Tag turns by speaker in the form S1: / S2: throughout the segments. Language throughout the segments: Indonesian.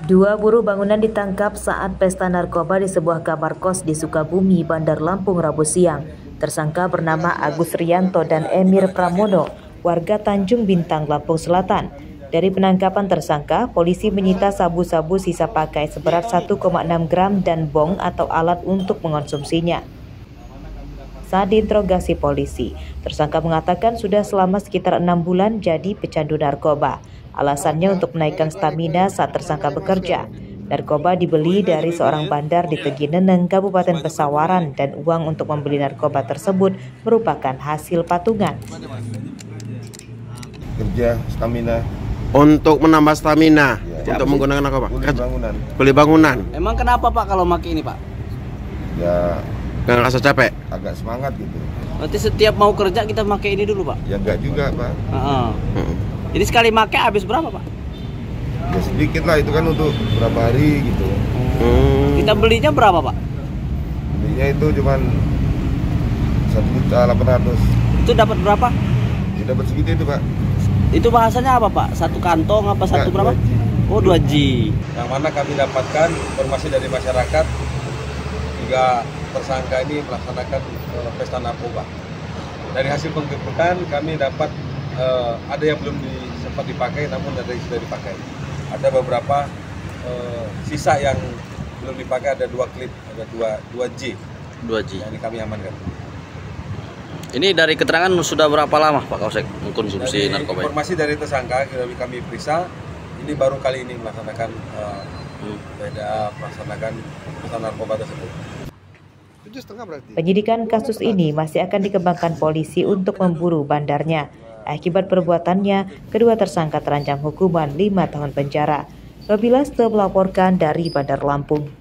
S1: Dua buruh bangunan ditangkap saat pesta narkoba di sebuah kamar kos di Sukabumi, Bandar Lampung, Rabu siang. Tersangka bernama Agus Rianto dan Emir Pramono, warga Tanjung Bintang, Lampung Selatan. Dari penangkapan tersangka, polisi menyita sabu-sabu sisa pakai seberat 1,6 gram dan bong atau alat untuk mengonsumsinya. Saat diinterogasi polisi, tersangka mengatakan sudah selama sekitar 6 bulan jadi pecandu narkoba. Alasannya untuk menaikkan stamina saat tersangka bekerja. Narkoba dibeli dari seorang bandar di Tegineneng, Kabupaten Pesawaran, dan uang untuk membeli narkoba tersebut merupakan hasil patungan.
S2: Kerja stamina.
S3: Untuk menambah stamina,
S2: Ya,
S3: untuk menggunakan narkoba.
S2: Beli bangunan.
S3: Emang kenapa Pak kalau pakai ini Pak?
S2: Ya
S3: Nggak ngerasa capek?
S2: agak semangat gitu.
S4: Berarti setiap mau kerja kita pakai ini dulu Pak?
S2: Ya enggak juga Pak.
S4: Jadi sekali pakai habis berapa Pak?
S2: Ya sedikit lah, itu kan untuk berapa hari gitu.
S4: Kita belinya berapa Pak?
S2: Belinya itu cuman 1.800.000.
S4: Itu dapat berapa?
S2: Ya dapat segitu itu Pak.
S4: Itu bahasanya apa Pak? Satu kantong apa satu berapa?
S2: 2G.
S4: Oh 2G.
S5: Yang mana kami dapatkan informasi dari masyarakat hingga tersangka ini melaksanakan pesta narkoba. Dari hasil penggerbekan kami dapat ada yang belum sempat dipakai, namun ada yang sudah dipakai. Ada beberapa sisa yang belum dipakai, ada 2 klip, ada 2G
S4: 2G.
S5: yang ini kami amankan.
S4: Ini dari keterangan sudah berapa lama Pak Kausek mengkonsumsi
S5: Dari
S4: narkoba?
S5: informasi dari tersangka kami periksa, ini baru kali ini melaksanakan pesta narkoba tersebut.
S1: Penyidikan kasus ini masih akan dikembangkan polisi untuk memburu bandarnya. Akibat perbuatannya, kedua tersangka terancam hukuman 5 tahun penjara. Robi Laste melaporkan dari Bandar Lampung.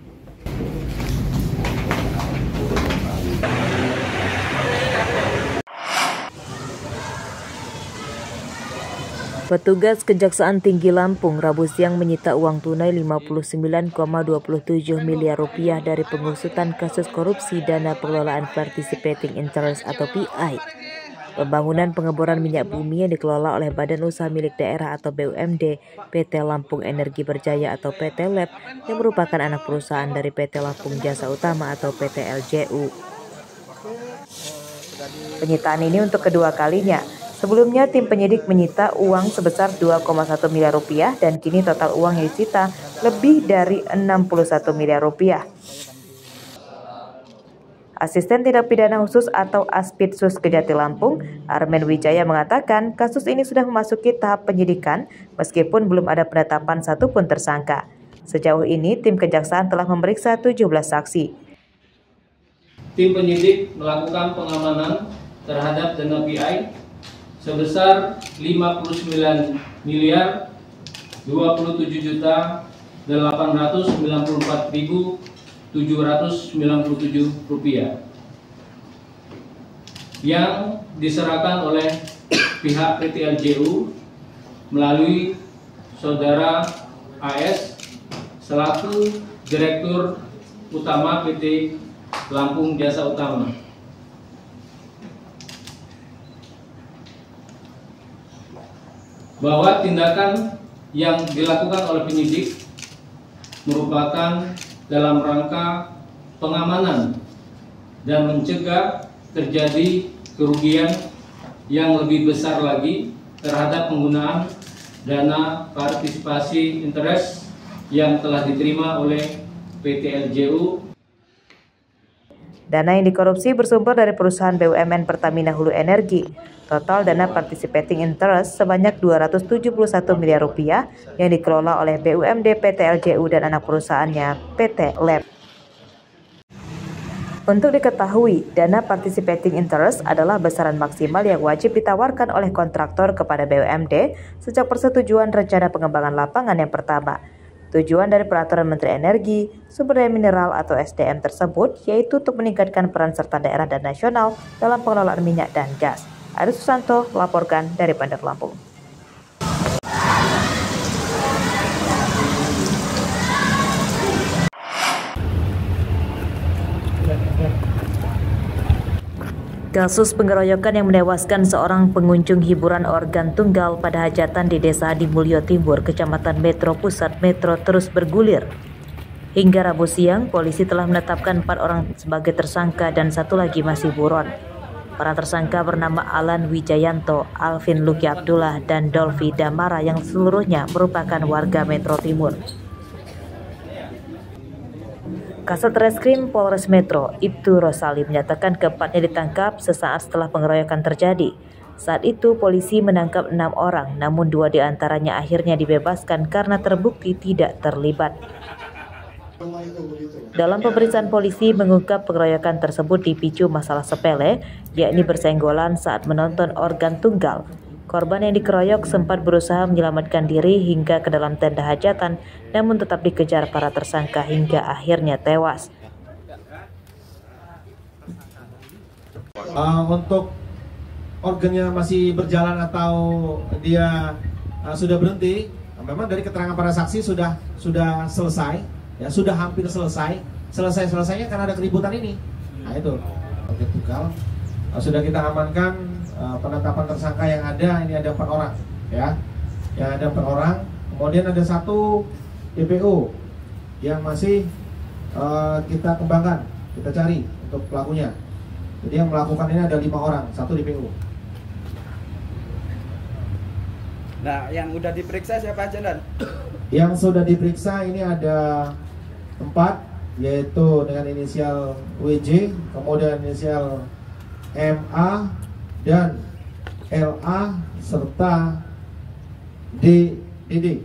S1: Petugas Kejaksaan Tinggi Lampung Rabu siang menyita uang tunai 59,27 miliar rupiah dari pengusutan kasus korupsi dana pengelolaan participating interest atau PI. Pembangunan pengeboran minyak bumi yang dikelola oleh Badan Usaha Milik Daerah atau BUMD, PT Lampung Energi Berjaya atau PT LEB yang merupakan anak perusahaan dari PT Lampung Jasa Utama atau PT LJU. Penyitaan ini untuk kedua kalinya. Sebelumnya tim penyidik menyita uang sebesar 2,1 miliar rupiah dan kini total uang yang disita lebih dari 61 miliar rupiah. Asisten Tindak Pidana Khusus atau Aspidsus Kejati Lampung, Armen Wijaya mengatakan kasus ini sudah memasuki tahap penyidikan meskipun belum ada penetapan satupun tersangka. Sejauh ini tim kejaksaan telah memeriksa 17 saksi.
S6: Tim penyidik melakukan pengamanan terhadap dana PI sebesar 59 miliar 27.894.797 rupiah yang diserahkan oleh pihak PT LJU melalui saudara AS selaku Direktur Utama PT Lampung Jasa Utama. Bahwa tindakan yang dilakukan oleh penyidik merupakan dalam rangka pengamanan dan mencegah terjadi kerugian yang lebih besar lagi terhadap penggunaan dana partisipasi interest yang telah diterima oleh PT LJU.
S1: Dana yang dikorupsi bersumber dari perusahaan BUMN Pertamina Hulu Energi. Total dana participating interest sebanyak 271 miliar rupiah yang dikelola oleh BUMD, PT LJU dan anak perusahaannya PT LEB. Untuk diketahui, dana participating interest adalah besaran maksimal yang wajib ditawarkan oleh kontraktor kepada BUMD sejak persetujuan rencana pengembangan lapangan yang pertama. Tujuan dari Peraturan Menteri Energi, Sumber Daya Mineral atau SDM tersebut yaitu untuk meningkatkan peran serta daerah dan nasional dalam pengelolaan minyak dan gas. Ari Susanto melaporkan dari Bandar Lampung. Kasus pengeroyokan yang menewaskan seorang pengunjung hiburan organ tunggal pada hajatan di Desa Adimulyo Timur, Kecamatan Metro Pusat Metro terus bergulir. Hingga Rabu siang, polisi telah menetapkan 4 orang sebagai tersangka dan 1 lagi masih buron. Para tersangka bernama Alan Wijayanto, Alvin Luki Abdullah, dan Dolvi Damara yang seluruhnya merupakan warga Metro Timur. Kasat Reskrim Polres Metro, Ibtu Rosali menyatakan keempatnya ditangkap sesaat setelah pengeroyokan terjadi. Saat itu polisi menangkap 6 orang, namun 2 diantaranya akhirnya dibebaskan karena terbukti tidak terlibat. Dalam pemeriksaan polisi mengungkap pengeroyokan tersebut dipicu masalah sepele, yakni bersenggolan saat menonton organ tunggal. Korban yang dikeroyok sempat berusaha menyelamatkan diri hingga ke dalam tenda hajatan, namun tetap dikejar para tersangka hingga akhirnya tewas.
S7: Untuk organnya masih berjalan atau dia sudah berhenti, memang dari keterangan para saksi sudah selesai, ya sudah hampir selesainya karena ada keributan ini. Nah itu organ tunggal sudah kita amankan. Penetapan tersangka yang ada ini ada 4 orang, ya, yang ada 4 orang. Kemudian ada 1 DPO yang masih kita kembangkan, kita cari untuk pelakunya. Jadi yang melakukan ini ada 5 orang, 1 DPO.
S8: Nah, yang udah diperiksa siapa aja, Dan?
S7: Yang sudah diperiksa ini ada 4, yaitu dengan inisial WJ, kemudian inisial MA dan LA serta DD.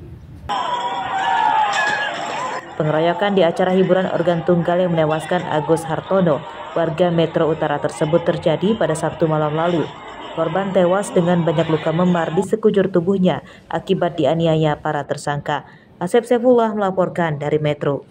S1: Pengeroyokan di acara hiburan organ tunggal yang menewaskan Agus Hartono, warga Metro Utara tersebut terjadi pada Sabtu malam lalu. Korban tewas dengan banyak luka memar di sekujur tubuhnya akibat dianiaya para tersangka. Asep Saifullah melaporkan dari Metro.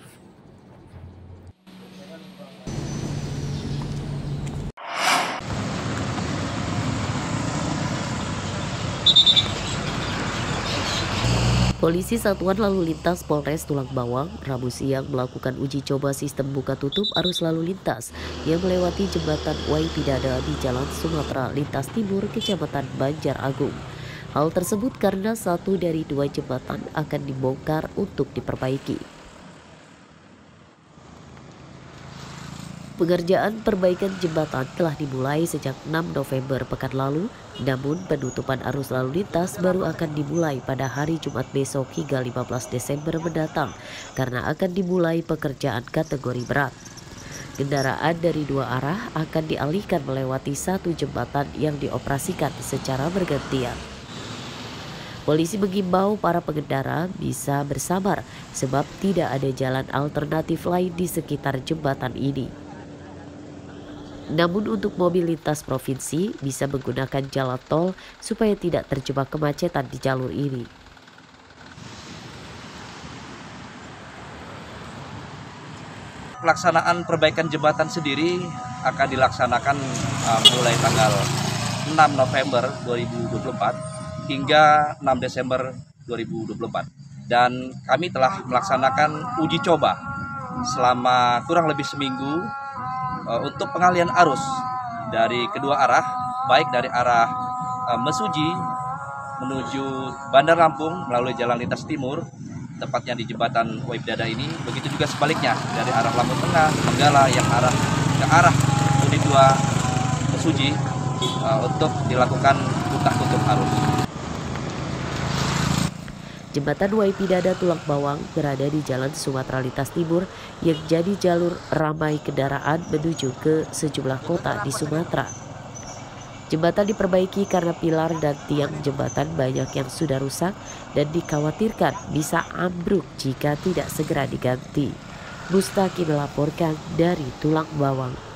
S9: Polisi Satuan Lalu Lintas Polres Tulang Bawang Rabu siang melakukan uji coba sistem buka tutup arus lalu lintas yang melewati jembatan Wai Pidada di Jalan Sumatera Lintas Timur, Kecamatan Banjar Agung. Hal tersebut karena 1 dari 2 jembatan akan dibongkar untuk diperbaiki. Pengerjaan perbaikan jembatan telah dimulai sejak 6 November pekan lalu, namun penutupan arus lalu lintas baru akan dimulai pada hari Jumat besok hingga 15 Desember mendatang karena akan dimulai pekerjaan kategori berat. Kendaraan dari 2 arah akan dialihkan melewati 1 jembatan yang dioperasikan secara bergantian. Polisi mengimbau para pengendara bisa bersabar sebab tidak ada jalan alternatif lain di sekitar jembatan ini. Namun untuk mobil lintas provinsi bisa menggunakan jalan tol supaya tidak terjebak kemacetan di jalur ini.
S4: Pelaksanaan perbaikan jembatan sendiri akan dilaksanakan mulai tanggal 6 November 2024 hingga 6 Desember 2024. Dan kami telah melaksanakan uji coba selama kurang lebih seminggu untuk pengalihan arus dari kedua arah, baik dari arah Mesuji menuju Bandar Lampung melalui Jalan Lintas Timur, tepatnya di jembatan Wai Pidada ini, begitu juga sebaliknya dari arah Lampung Tengah, Tenggala yang ke arah Unit 2 Mesuji untuk dilakukan buka tutup arus.
S9: Jembatan Wai Pidada Tulang Bawang berada di Jalan Sumatera Lintas Timur yang jadi jalur ramai kendaraan menuju ke sejumlah kota di Sumatera. Jembatan diperbaiki karena pilar dan tiang jembatan banyak yang sudah rusak dan dikhawatirkan bisa ambruk jika tidak segera diganti. Mustaqim melaporkan dari Tulang Bawang.